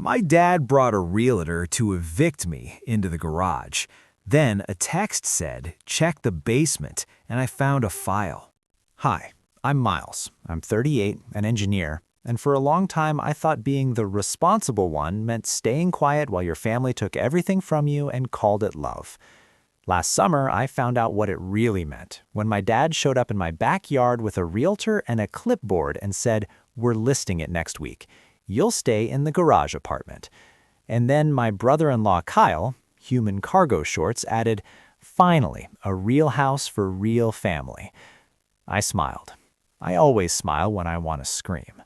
My dad brought a realtor to evict me into the garage. Then a text said, check the basement, and I found a file. Hi, I'm Miles. I'm 38, an engineer, and for a long time I thought being the responsible one meant staying quiet while your family took everything from you and called it love. Last summer, I found out what it really meant when my dad showed up in my backyard with a realtor and a clipboard and said, "We're listing it next week. You'll stay in the garage apartment." And then my brother-in-law Kyle, human cargo shorts, added, "Finally, a real house for real family." I smiled. I always smile when I want to scream.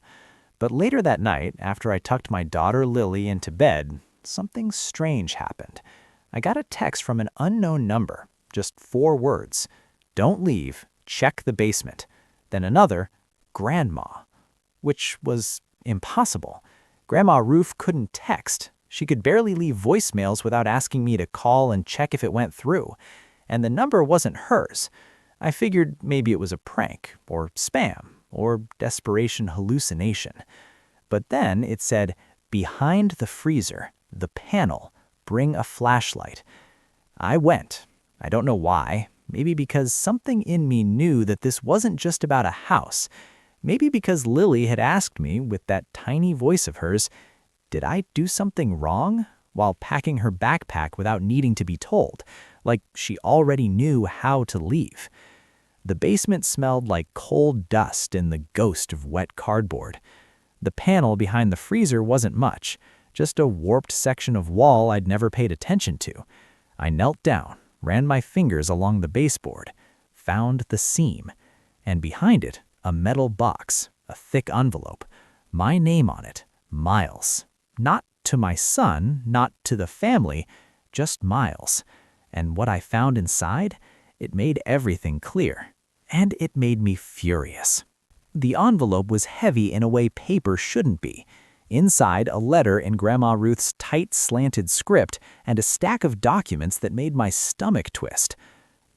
But later that night, after I tucked my daughter Lily into bed, something strange happened. I got a text from an unknown number, just 4 words. "Don't leave, check the basement." Then another, "Grandma," which was impossible. Grandma Ruth couldn't text. She could barely leave voicemails without asking me to call and check if it went through. And the number wasn't hers. I figured maybe it was a prank, or spam, or desperation hallucination. But then it said, "Behind the freezer, the panel, bring a flashlight." I went. I don't know why. Maybe because something in me knew that this wasn't just about a house. Maybe because Lily had asked me, with that tiny voice of hers, did I do something wrong? While packing her backpack without needing to be told, like she already knew how to leave. The basement smelled like cold dust and the ghost of wet cardboard. The panel behind the freezer wasn't much, just a warped section of wall I'd never paid attention to. I knelt down, ran my fingers along the baseboard, found the seam, and behind it, a metal box, a thick envelope, my name on it, Miles. Not to my son, not to the family, just Miles. And what I found inside, it made everything clear. And it made me furious. The envelope was heavy in a way paper shouldn't be. Inside, a letter in Grandma Ruth's tight, slanted script and a stack of documents that made my stomach twist.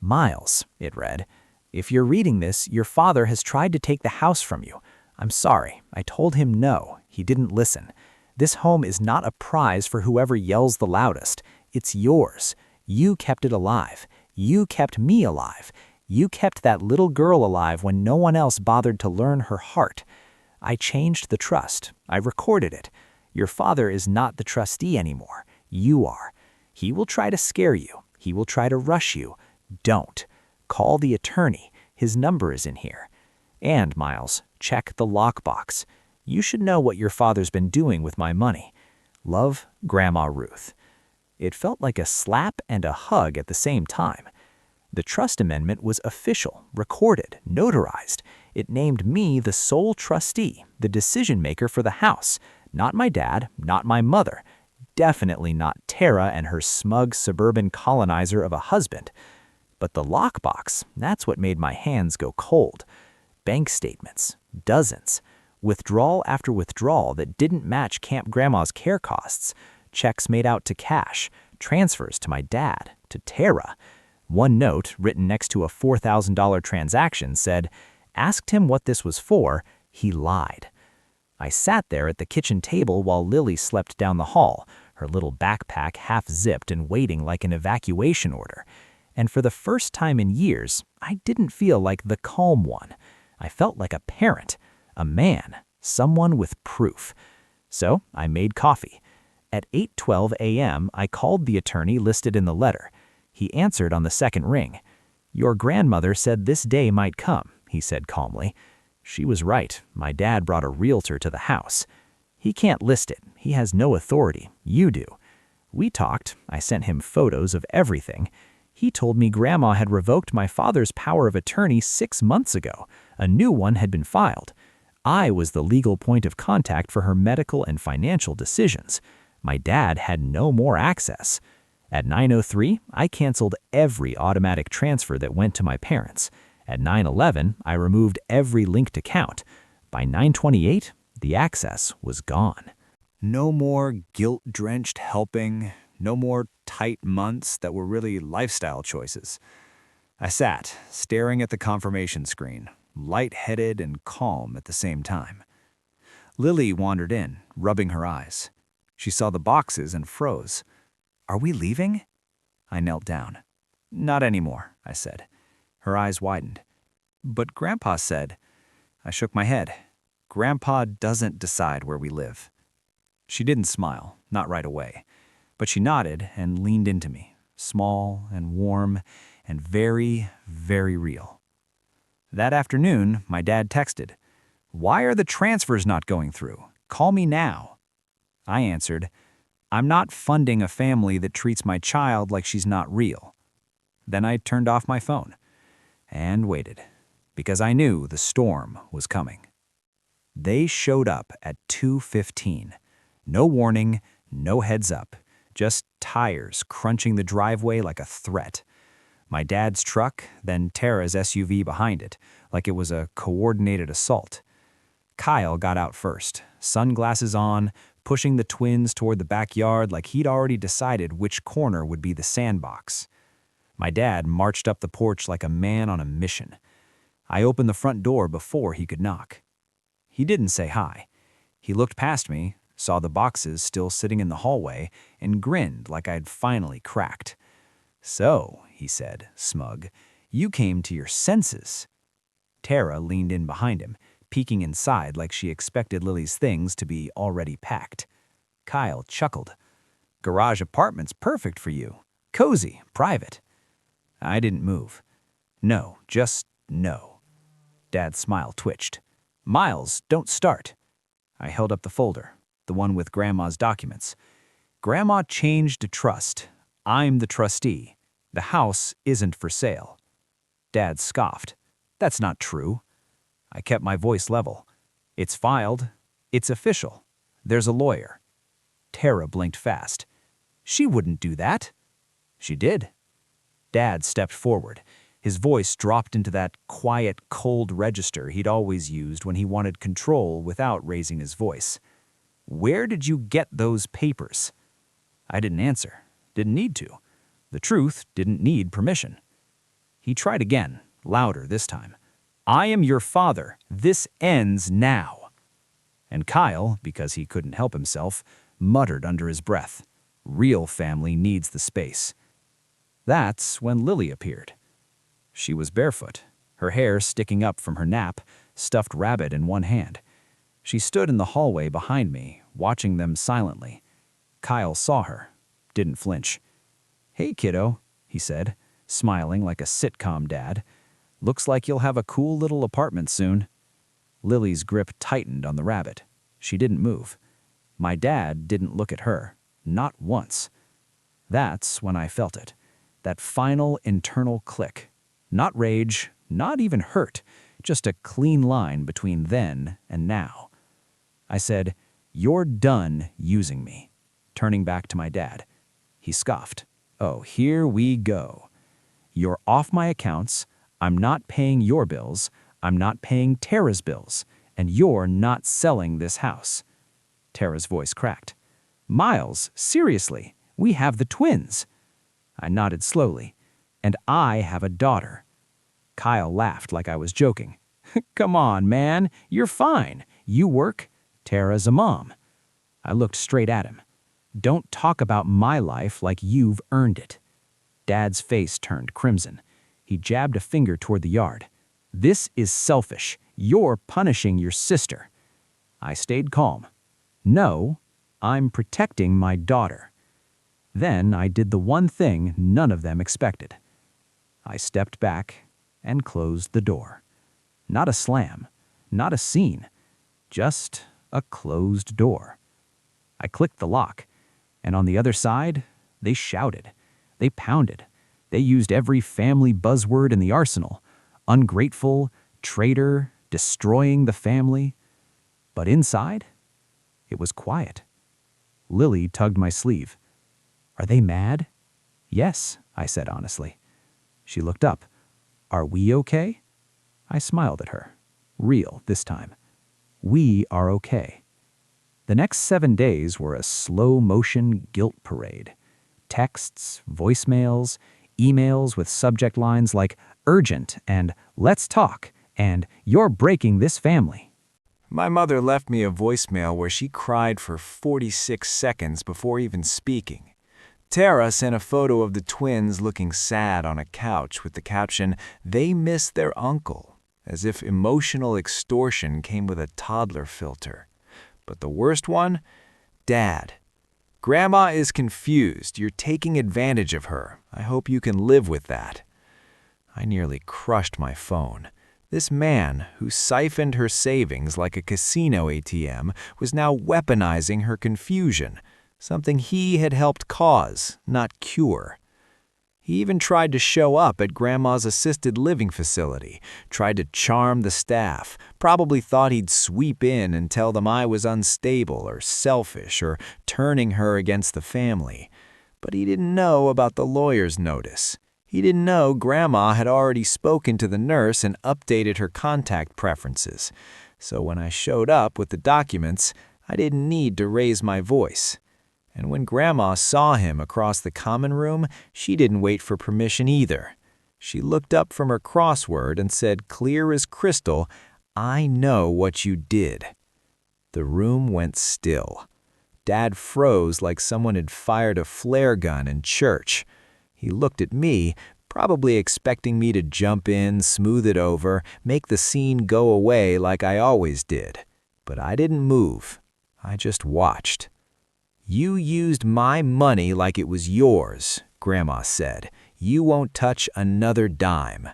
"Miles," it read, "if you're reading this, your father has tried to take the house from you. I'm sorry. I told him no. He didn't listen. This home is not a prize for whoever yells the loudest. It's yours. You kept it alive. You kept me alive. You kept that little girl alive when no one else bothered to learn her heart. I changed the trust. I recorded it. Your father is not the trustee anymore. You are. He will try to scare you. He will try to rush you. Don't. Call the attorney. His number is in here. And, Miles, check the lockbox. You should know what your father's been doing with my money. Love, Grandma Ruth." It felt like a slap and a hug at the same time. The trust amendment was official, recorded, notarized. It named me the sole trustee, the decision maker for the house. Not my dad, not my mother. Definitely not Tara and her smug suburban colonizer of a husband. But the lockbox, that's what made my hands go cold. Bank statements, dozens. Withdrawal after withdrawal that didn't match Camp Grandma's care costs. Checks made out to cash, transfers to my dad, to Tara. One note, written next to a $4,000 transaction, said, "Asked him what this was for, he lied." I sat there at the kitchen table while Lily slept down the hall, her little backpack half-zipped and waiting like an evacuation order. And for the first time in years, I didn't feel like the calm one. I felt like a parent, a man, someone with proof. So I made coffee. At 8:12 a.m., I called the attorney listed in the letter. He answered on the second ring. "Your grandmother said this day might come," he said calmly. She was right. My dad brought a realtor to the house. "He can't list it. He has no authority. You do." We talked. I sent him photos of everything. He told me Grandma had revoked my father's power of attorney 6 months ago. A new one had been filed. I was the legal point of contact for her medical and financial decisions. My dad had no more access. At 9:03, I canceled every automatic transfer that went to my parents. At 9:11, I removed every linked account. By 9:28, the access was gone. No more guilt-drenched helping, no more tight months that were really lifestyle choices. I sat, staring at the confirmation screen, lightheaded and calm at the same time. Lily wandered in, rubbing her eyes. She saw the boxes and froze. "Are we leaving?" I knelt down. "Not anymore," I said. Her eyes widened. "But Grandpa said—" I shook my head. "Grandpa doesn't decide where we live." She didn't smile, not right away, but she nodded and leaned into me, small and warm and very, very real. That afternoon, my dad texted, "Why are the transfers not going through? Call me now." I answered, "I'm not funding a family that treats my child like she's not real." Then I turned off my phone and waited, because I knew the storm was coming. They showed up at 2:15. No warning, no heads up, just tires crunching the driveway like a threat. My dad's truck, then Tara's SUV behind it, like it was a coordinated assault. Kyle got out first, sunglasses on, pushing the twins toward the backyard like he'd already decided which corner would be the sandbox. My dad marched up the porch like a man on a mission. I opened the front door before he could knock. He didn't say hi. He looked past me, saw the boxes still sitting in the hallway, and grinned like I'd finally cracked. "So," he said, smug, "you came to your senses." Tara leaned in behind him, peeking inside like she expected Lily's things to be already packed. Kyle chuckled. "Garage apartment's perfect for you. Cozy, private." I didn't move. No, just no. Dad's smile twitched. "Miles, don't start." I held up the folder, the one with Grandma's documents. "Grandma changed to trust. I'm the trustee. The house isn't for sale." Dad scoffed. "That's not true." I kept my voice level. "It's filed. It's official. There's a lawyer." Tara blinked fast. "She wouldn't do that." "She did." Dad stepped forward. His voice dropped into that quiet, cold register he'd always used when he wanted control without raising his voice. "Where did you get those papers?" I didn't answer. Didn't need to. The truth didn't need permission. He tried again, louder this time. "I am your father. This ends now." And Kyle, because he couldn't help himself, muttered under his breath, "Real family needs the space." That's when Lily appeared. She was barefoot, her hair sticking up from her nap, stuffed rabbit in one hand. She stood in the hallway behind me, watching them silently. Kyle saw her, didn't flinch. "Hey, kiddo," he said, smiling like a sitcom dad. "Looks like you'll have a cool little apartment soon." Lily's grip tightened on the rabbit. She didn't move. My dad didn't look at her, not once. That's when I felt it, that final internal click. Not rage, not even hurt, just a clean line between then and now. I said, "You're done using me," turning back to my dad. He scoffed. "Oh, here we go. You're off my accounts, I'm not paying your bills, I'm not paying Tara's bills, and you're not selling this house." Tara's voice cracked. "Miles, seriously, we have the twins." I nodded slowly. "And I have a daughter." Kyle laughed like I was joking. "Come on, man, you're fine. You work. Tara's a mom." I looked straight at him. "Don't talk about my life like you've earned it." Dad's face turned crimson. He jabbed a finger toward the yard. "This is selfish. You're punishing your sister." I stayed calm. "No, I'm protecting my daughter." Then I did the one thing none of them expected. I stepped back and closed the door. Not a slam, not a scene, just a closed door. I clicked the lock, and on the other side, they shouted. They pounded. They used every family buzzword in the arsenal. Ungrateful, traitor, destroying the family. But inside, it was quiet. Lily tugged my sleeve. "Are they mad?" "Yes," I said honestly. She looked up. "Are we okay?" I smiled at her. Real this time. "We are okay." The next 7 days were a slow-motion guilt parade. Texts, voicemails, emails with subject lines like "urgent" and "let's talk" and "you're breaking this family." My mother left me a voicemail where she cried for 46 seconds before even speaking. Tara sent a photo of the twins looking sad on a couch with the caption, "They miss their uncle," as if emotional extortion came with a toddler filter. But the worst one? Dad. "Grandma is confused. You're taking advantage of her. I hope you can live with that." I nearly crushed my phone. This man, who siphoned her savings like a casino ATM, was now weaponizing her confusion, something he had helped cause, not cure. He even tried to show up at Grandma's assisted living facility, tried to charm the staff, probably thought he'd sweep in and tell them I was unstable or selfish or turning her against the family. But he didn't know about the lawyer's notice. He didn't know Grandma had already spoken to the nurse and updated her contact preferences. So when I showed up with the documents, I didn't need to raise my voice. And when Grandma saw him across the common room, she didn't wait for permission either. She looked up from her crossword and said, clear as crystal, "I know what you did." The room went still. Dad froze like someone had fired a flare gun in church. He looked at me, probably expecting me to jump in, smooth it over, make the scene go away like I always did. But I didn't move. I just watched. "You used my money like it was yours," Grandma said. "You won't touch another dime."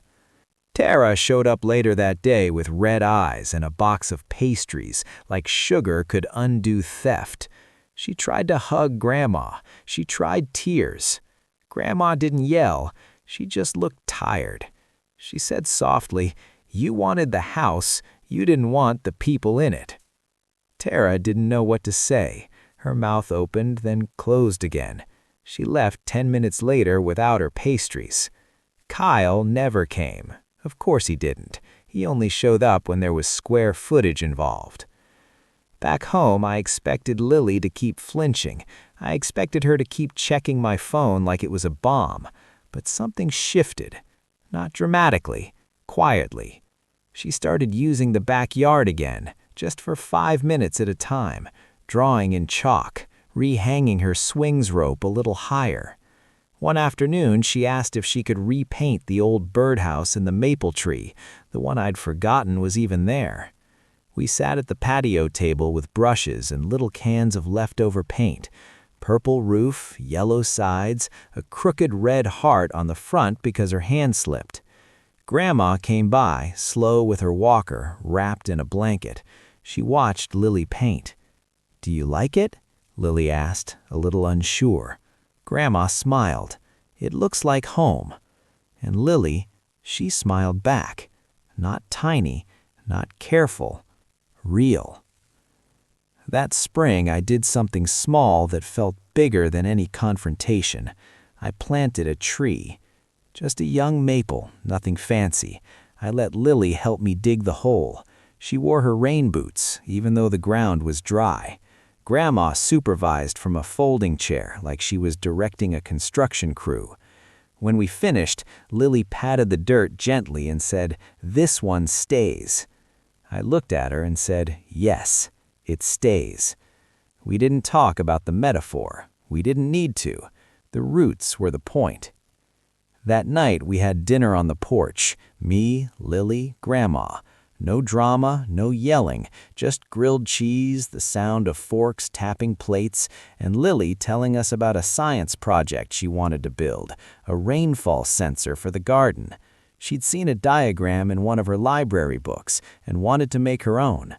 Tara showed up later that day with red eyes and a box of pastries, like sugar could undo theft. She tried to hug Grandma. She tried tears. Grandma didn't yell. She just looked tired. She said softly, "You wanted the house. You didn't want the people in it." Tara didn't know what to say. Her mouth opened, then closed again. She left 10 minutes later without her pastries. Kyle never came. Of course he didn't. He only showed up when there was square footage involved. Back home, I expected Lily to keep flinching. I expected her to keep checking my phone like it was a bomb. But something shifted. Not dramatically, quietly. She started using the backyard again, just for 5 minutes at a time, drawing in chalk, rehanging her swings rope a little higher. One afternoon, she asked if she could repaint the old birdhouse and the maple tree, the one I'd forgotten was even there. We sat at the patio table with brushes and little cans of leftover paint, purple roof, yellow sides, a crooked red heart on the front because her hand slipped. Grandma came by, slow with her walker, wrapped in a blanket. She watched Lily paint. "Do you like it?" Lily asked, a little unsure. Grandma smiled. "It looks like home." And Lily, she smiled back. Not tiny, not careful. Real. That spring, I did something small that felt bigger than any confrontation. I planted a tree. Just a young maple, nothing fancy. I let Lily help me dig the hole. She wore her rain boots, even though the ground was dry. Grandma supervised from a folding chair like she was directing a construction crew. When we finished, Lily patted the dirt gently and said, "This one stays." I looked at her and said, "Yes, it stays." We didn't talk about the metaphor. We didn't need to. The roots were the point. That night we had dinner on the porch, me, Lily, Grandma. No drama, no yelling, just grilled cheese, the sound of forks tapping plates, and Lily telling us about a science project she wanted to build, a rainfall sensor for the garden. She'd seen a diagram in one of her library books and wanted to make her own.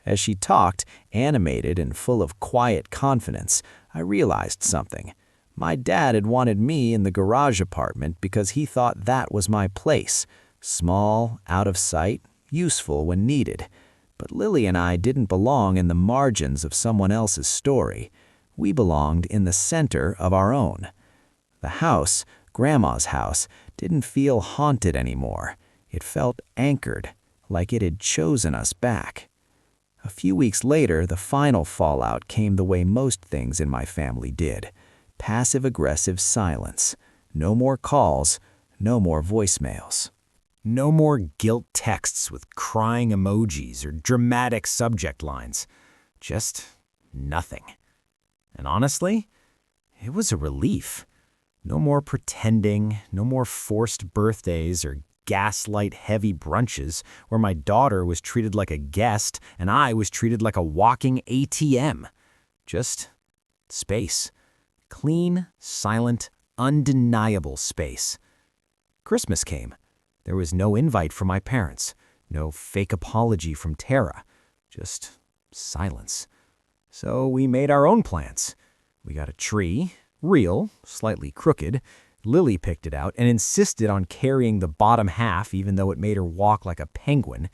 As she talked, animated and full of quiet confidence, I realized something. My dad had wanted me in the garage apartment because he thought that was my place. Small, out of sight, useful when needed. But Lily and I didn't belong in the margins of someone else's story. We belonged in the center of our own. The house, Grandma's house, didn't feel haunted anymore. It felt anchored, like it had chosen us back. A few weeks later, the final fallout came the way most things in my family did. Passive-aggressive silence. No more calls, no more voicemails. No more guilt texts with crying emojis or dramatic subject lines. Just nothing. And honestly, it was a relief. No more pretending, no more forced birthdays or gaslight-heavy brunches where my daughter was treated like a guest and I was treated like a walking ATM. Just space. Clean, silent, undeniable space. Christmas came. There was no invite from my parents, no fake apology from Tara, just silence. So we made our own plans. We got a tree, real, slightly crooked. Lily picked it out and insisted on carrying the bottom half even though it made her walk like a penguin.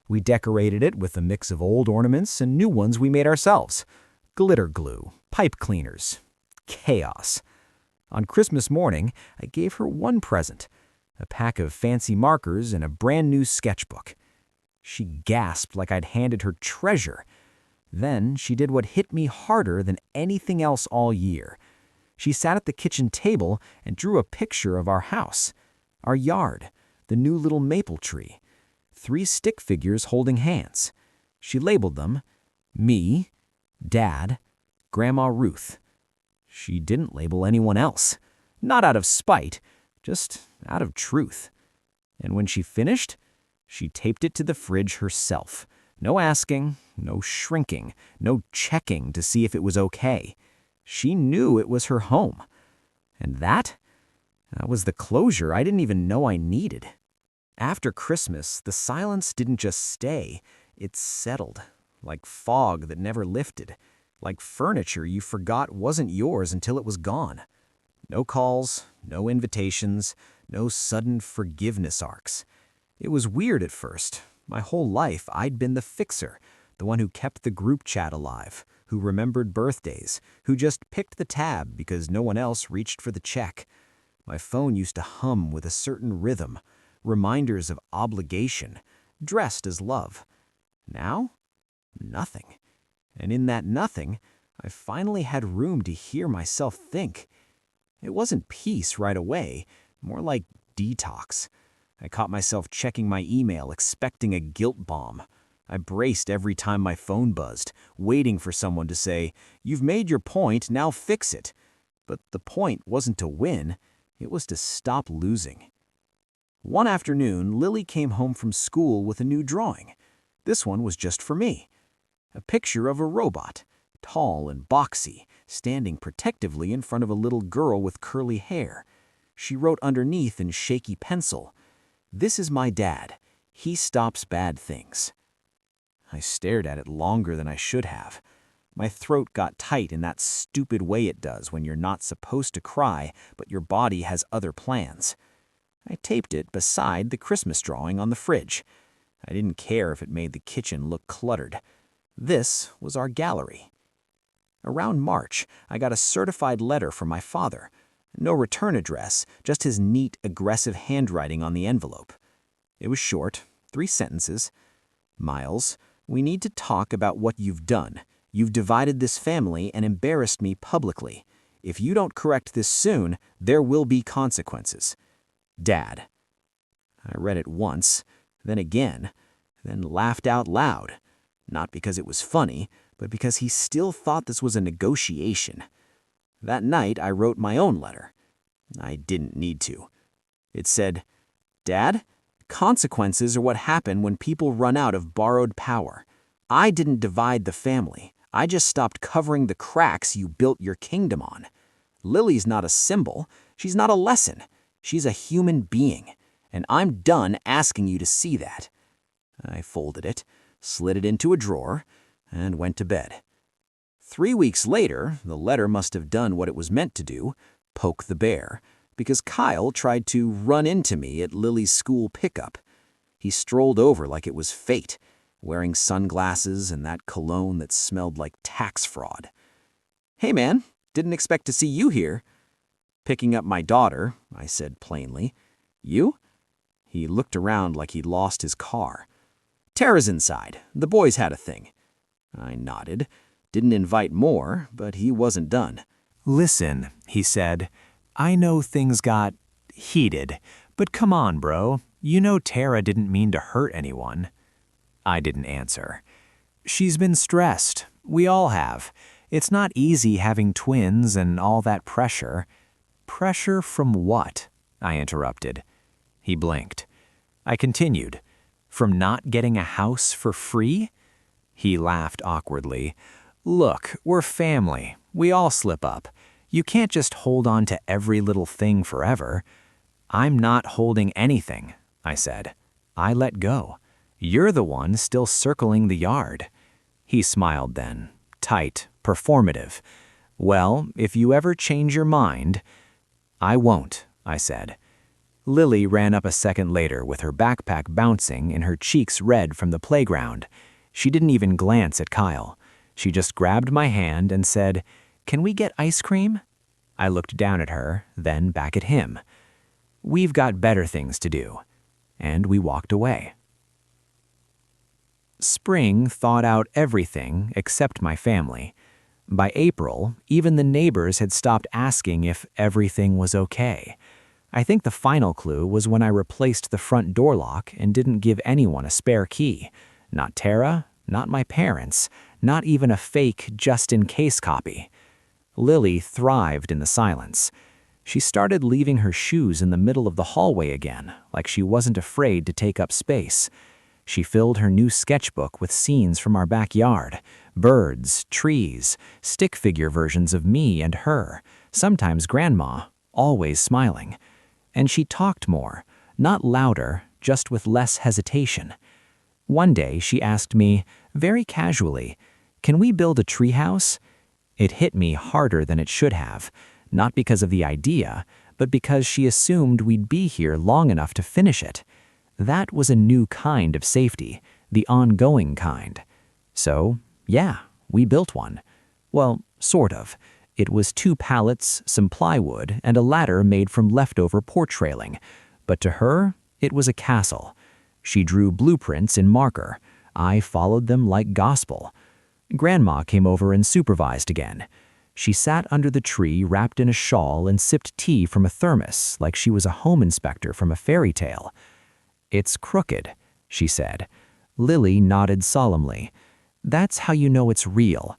We decorated it with a mix of old ornaments and new ones we made ourselves. Glitter glue, pipe cleaners, chaos. On Christmas morning, I gave her one present, a pack of fancy markers and a brand new sketchbook. She gasped like I'd handed her treasure. Then she did what hit me harder than anything else all year. She sat at the kitchen table and drew a picture of our house, our yard, the new little maple tree, 3 stick figures holding hands. She labeled them me, Dad, Grandma Ruth. She didn't label anyone else, not out of spite, just out of truth. And when she finished, she taped it to the fridge herself. No asking, no shrinking, no checking to see if it was okay. She knew it was her home. And that was the closure I didn't even know I needed. After Christmas, the silence didn't just stay, it settled, like fog that never lifted, like furniture you forgot wasn't yours until it was gone. No calls, no invitations, no sudden forgiveness arcs. It was weird at first. My whole life, I'd been the fixer, the one who kept the group chat alive, who remembered birthdays, who just picked the tab because no one else reached for the check. My phone used to hum with a certain rhythm, reminders of obligation, dressed as love. Now, nothing. And in that nothing, I finally had room to hear myself think. It wasn't peace right away, more like detox. I caught myself checking my email, expecting a guilt bomb. I braced every time my phone buzzed, waiting for someone to say, "You've made your point, now fix it." But the point wasn't to win, it was to stop losing. One afternoon, Lily came home from school with a new drawing. This one was just for me. A picture of a robot, tall and boxy, standing protectively in front of a little girl with curly hair. She wrote underneath in shaky pencil, "This is my dad. He stops bad things." I stared at it longer than I should have. My throat got tight in that stupid way it does when you're not supposed to cry, but your body has other plans. I taped it beside the Christmas drawing on the fridge. I didn't care if it made the kitchen look cluttered. This was our gallery. Around March, I got a certified letter from my father. No return address, just his neat, aggressive handwriting on the envelope. It was short, 3 sentences. "Miles, we need to talk about what you've done. You've divided this family and embarrassed me publicly. If you don't correct this soon, there will be consequences. Dad." I read it once, then again, then laughed out loud. Not because it was funny, but because he still thought this was a negotiation. That night, I wrote my own letter. I didn't need to. It said, "Dad, consequences are what happen when people run out of borrowed power. I didn't divide the family. I just stopped covering the cracks you built your kingdom on. Lily's not a symbol. She's not a lesson. She's a human being. And I'm done asking you to see that." I folded it, slid it into a drawer, and went to bed. 3 weeks later, the letter must have done what it was meant to do, poke the bear, because Kyle tried to run into me at Lily's school pickup. He strolled over like it was fate, wearing sunglasses and that cologne that smelled like tax fraud. "Hey man, didn't expect to see you here." "Picking up my daughter," I said plainly. "You?" He looked around like he'd lost his car. "Tara's inside. The boys had a thing." I nodded. Didn't invite more, but he wasn't done. "Listen," he said, "I know things got heated, but come on, bro. You know Tara didn't mean to hurt anyone. I didn't answer. She's been stressed. We all have. It's not easy having twins and all that pressure. Pressure from what? I interrupted. He blinked. I continued. From not getting a house for free? He laughed awkwardly. Look, we're family. We all slip up. You can't just hold on to every little thing forever. I'm not holding anything, I said. I let go. You're the one still circling the yard. He smiled then, tight, performative. Well, if you ever change your mind— I won't, I said. Lily ran up a second later with her backpack bouncing and her cheeks red from the playground. She didn't even glance at Kyle. She just grabbed my hand and said, "Can we get ice cream?" I looked down at her, then back at him. We've got better things to do. And we walked away. Spring thawed out everything except my family. By April, even the neighbors had stopped asking if everything was okay. I think the final clue was when I replaced the front door lock and didn't give anyone a spare key. Not Tara, not my parents, not even a fake just-in-case copy. Lily thrived in the silence. She started leaving her shoes in the middle of the hallway again, like she wasn't afraid to take up space. She filled her new sketchbook with scenes from our backyard, birds, trees, stick figure versions of me and her, sometimes Grandma, always smiling. And she talked more, not louder, just with less hesitation. One day she asked me, very casually, "Can we build a treehouse?" It hit me harder than it should have, not because of the idea, but because she assumed we'd be here long enough to finish it. That was a new kind of safety, the ongoing kind. So, yeah, we built one. Well, sort of. It was 2 pallets, some plywood, and a ladder made from leftover porch railing. But to her, it was a castle. She drew blueprints in marker. I followed them like gospel. Grandma came over and supervised again. She sat under the tree wrapped in a shawl and sipped tea from a thermos like she was a home inspector from a fairy tale. "It's crooked," she said. Lily nodded solemnly. "That's how you know it's real."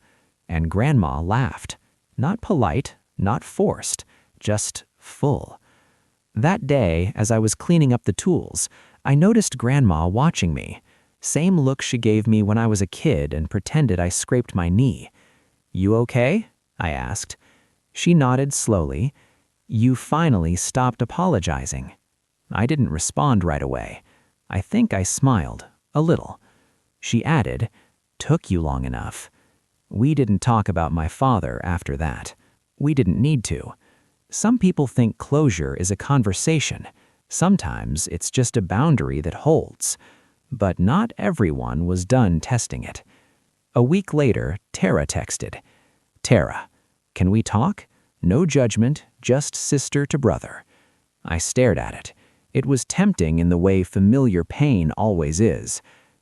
And Grandma laughed. Not polite, not forced, just full. That day, as I was cleaning up the tools, I noticed Grandma watching me. Same look she gave me when I was a kid and pretended I scraped my knee. "You okay?" I asked. She nodded slowly. "You finally stopped apologizing." I didn't respond right away. I think I smiled, a little. She added, "Took you long enough." We didn't talk about my father after that. We didn't need to. Some people think closure is a conversation. Sometimes it's just a boundary that holds. But not everyone was done testing it. A week later, Tara texted. "Tara, can we talk? No judgment, just sister to brother." I stared at it. It was tempting in the way familiar pain always is.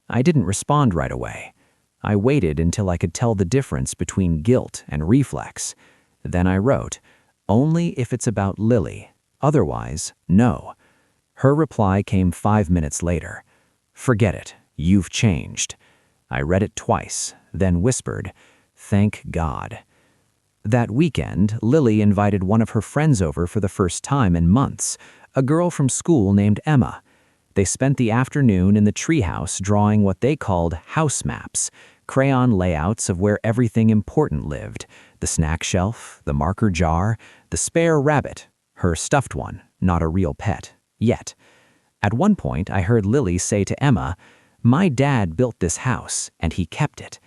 I didn't respond right away. I waited until I could tell the difference between guilt and reflex. Then I wrote, "Only if it's about Lily. Otherwise, no." Her reply came 5 minutes later. "Forget it. You've changed." I read it twice, then whispered, "Thank God." That weekend, Lily invited one of her friends over for the first time in months, a girl from school named Emma. They spent the afternoon in the treehouse drawing what they called house maps, crayon layouts of where everything important lived: the snack shelf, the marker jar, the spare rabbit, her stuffed one, not a real pet, yet. At one point, I heard Lily say to Emma, "My dad built this house, and he kept it."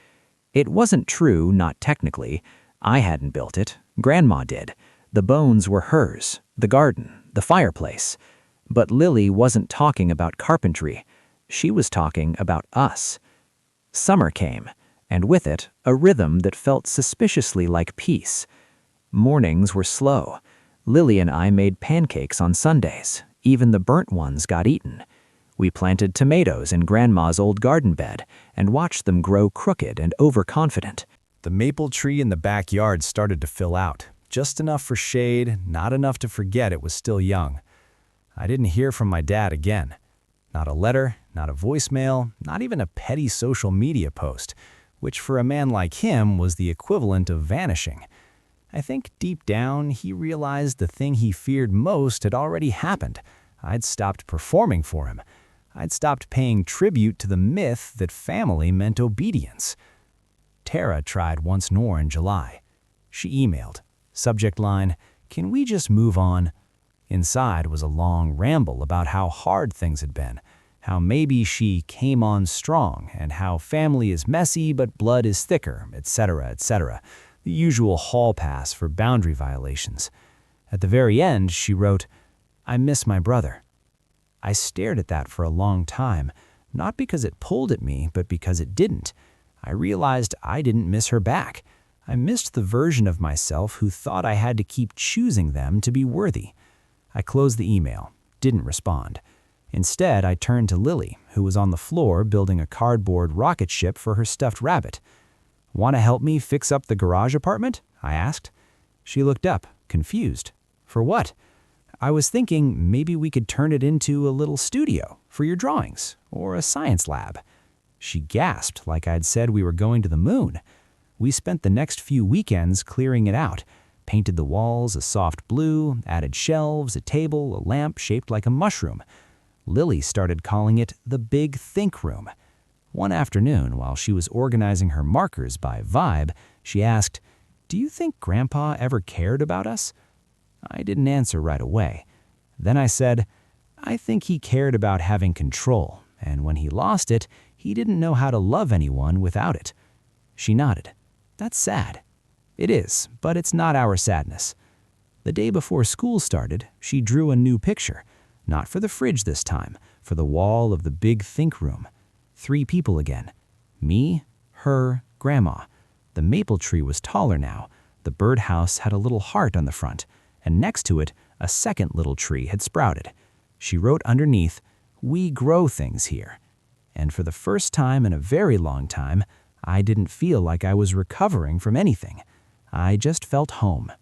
It wasn't true, not technically. I hadn't built it. Grandma did. The bones were hers, the garden, the fireplace. But Lily wasn't talking about carpentry. She was talking about us. Summer came, and with it, a rhythm that felt suspiciously like peace. Mornings were slow. Lily and I made pancakes on Sundays. Even the burnt ones got eaten. We planted tomatoes in Grandma's old garden bed and watched them grow crooked and overconfident. The maple tree in the backyard started to fill out, just enough for shade, not enough to forget it was still young. I didn't hear from my dad again. Not a letter, not a voicemail, not even a petty social media post, which for a man like him was the equivalent of vanishing. I think deep down he realized the thing he feared most had already happened. I'd stopped performing for him. I'd stopped paying tribute to the myth that family meant obedience. Tara tried once more in July. She emailed. Subject line, "Can we just move on?" Inside was a long ramble about how hard things had been, how maybe she came on strong, and how family is messy but blood is thicker, etc., etc. The usual hall pass for boundary violations. At the very end, she wrote, "I miss my brother." I stared at that for a long time, not because it pulled at me, but because it didn't. I realized I didn't miss her back. I missed the version of myself who thought I had to keep choosing them to be worthy. I closed the email, didn't respond. Instead, I turned to Lily, who was on the floor building a cardboard rocket ship for her stuffed rabbit. "Want to help me fix up the garage apartment?" I asked. She looked up, confused. "For what?" "I was thinking maybe we could turn it into a little studio for your drawings or a science lab." She gasped like I'd said we were going to the moon. We spent the next few weekends clearing it out, painted the walls a soft blue, added shelves, a table, a lamp shaped like a mushroom. Lily started calling it the Big Think Room. One afternoon, while she was organizing her markers by vibe, she asked, "Do you think Grandpa ever cared about us?" I didn't answer right away. Then I said, "I think he cared about having control, and when he lost it, he didn't know how to love anyone without it." She nodded. "That's sad." "It is, but it's not our sadness." The day before school started, she drew a new picture, not for the fridge this time, for the wall of the Big Think Room. 3 people again. Me, her, Grandma. The maple tree was taller now. The birdhouse had a little heart on the front, and next to it, a second little tree had sprouted. She wrote underneath, "We grow things here." And for the first time in a very long time, I didn't feel like I was recovering from anything. I just felt home.